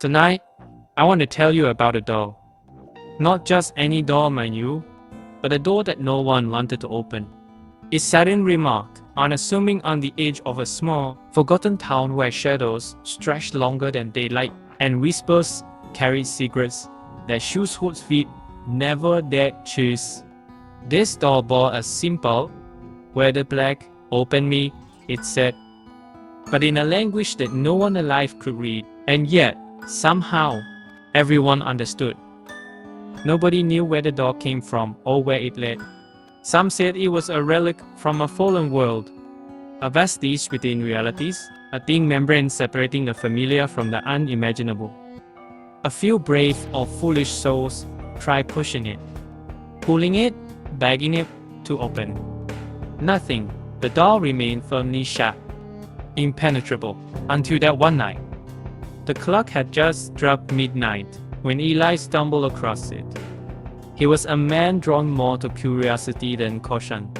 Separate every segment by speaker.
Speaker 1: Tonight, I want to tell you about a door. Not just any door, mind you, but a door that no one wanted to open. It sat in remarked, unassuming on the edge of a small, forgotten town where shadows stretched longer than daylight, and whispers carried secrets that shoes-hood's feet never dared chase. This door bore a simple, weathered black, "Open me," it said, but in a language that no one alive could read, and yet, somehow, everyone understood. Nobody knew where the door came from or where it led. Some said it was a relic from a fallen world, a vestige within realities, a thin membrane separating the familiar from the unimaginable. A few brave or foolish souls tried pushing it, pulling it, begging it to open. Nothing. The door remained firmly shut, impenetrable, until that one night. The clock had just struck midnight when Eli stumbled across it. He was a man drawn more to curiosity than caution,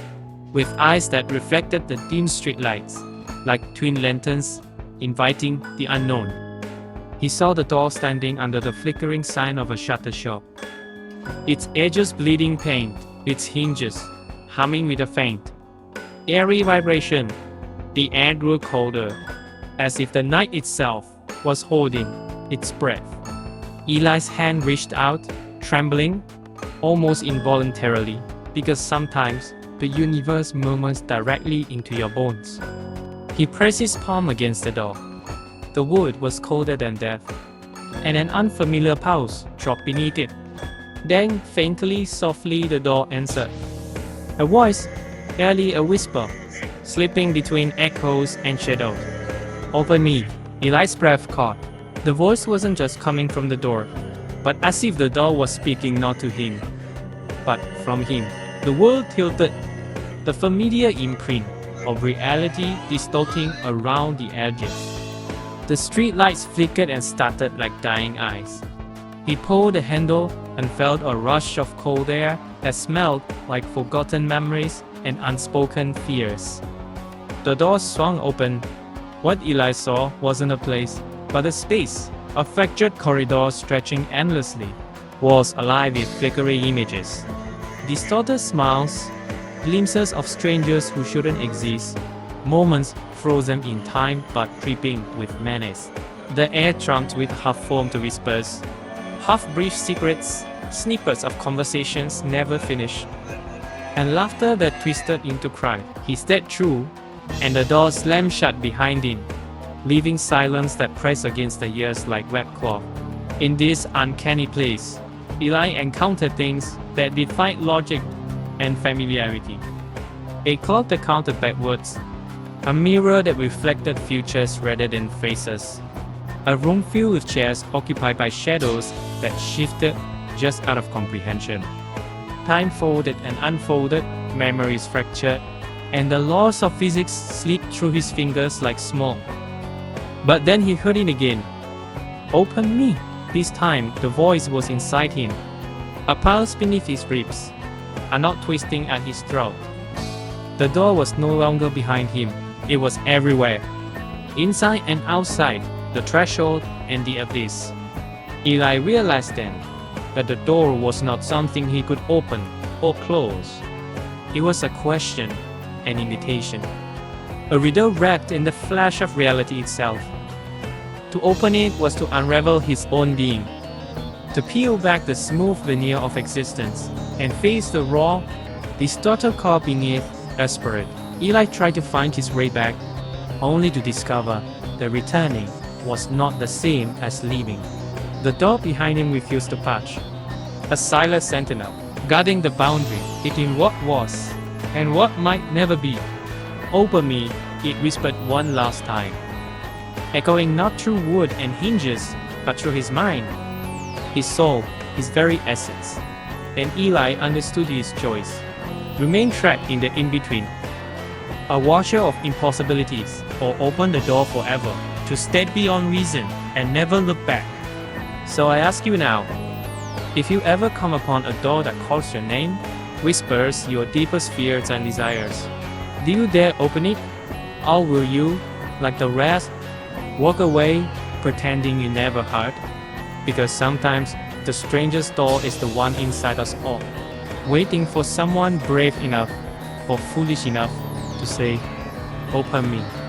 Speaker 1: with eyes that reflected the dim streetlights, like twin lanterns, inviting the unknown. He saw the door standing under the flickering sign of a shutter shop, its edges bleeding paint, its hinges humming with a faint, airy vibration. The air grew colder, as if the night itself was holding its breath. Eli's hand reached out, trembling, almost involuntarily, because sometimes the universe murmurs directly into your bones. He pressed his palm against the door. The wood was colder than death, and an unfamiliar pulse dropped beneath it. Then, faintly, softly, the door answered. A voice, barely a whisper, slipping between echoes and shadows. "Open me." Eli's breath caught. The voice wasn't just coming from the door, but as if the door was speaking not to him, but from him. The world tilted, the familiar imprint of reality distorting around the edges. The streetlights flickered and started like dying eyes. He pulled the handle and felt a rush of cold air that smelled like forgotten memories and unspoken fears. The door swung open. What Eli saw wasn't a place, but a space, a fractured corridor stretching endlessly, walls alive with flickering images, distorted smiles, glimpses of strangers who shouldn't exist, moments frozen in time but creeping with menace. The air trumped with half-formed whispers, half-breathed secrets, snippets of conversations never finished, and laughter that twisted into cry. He stepped through, and the door slammed shut behind him, leaving silence that pressed against the ears like wet cloth. In this uncanny place, Eli encountered things that defied logic and familiarity. A clock that counted backwards, a mirror that reflected futures rather than faces, a room filled with chairs occupied by shadows that shifted just out of comprehension. Time folded and unfolded, memories fractured, and the laws of physics slipped through his fingers like smoke. But then he heard it again. "Open me." This time, the voice was inside him, a pulse beneath his ribs, a knot twisting at his throat. The door was no longer behind him, it was everywhere, inside and outside, the threshold and the abyss. Eli realized then that the door was not something he could open or close. It was a question, an invitation, a riddle wrapped in the flash of reality itself. To open it was to unravel his own being, to peel back the smooth veneer of existence, and face the raw, distorted core beneath. Desperate, Eli tried to find his way back, only to discover that returning was not the same as leaving. The door behind him refused to budge, a silent sentinel, guarding the boundary between what was and what might never be. "Open me," it whispered one last time, echoing not through wood and hinges, but through his mind, his soul, his very essence. And Eli understood his choice. Remain trapped in the in-between, a watcher of impossibilities, or open the door forever, to step beyond reason and never look back. So I ask you now, if you ever come upon a door that calls your name, whispers your deepest fears and desires, do you dare open it? Or will you, like the rest, walk away, pretending you never heard, because sometimes the strangest door is the one inside us all, waiting for someone brave enough or foolish enough to say, "Open me."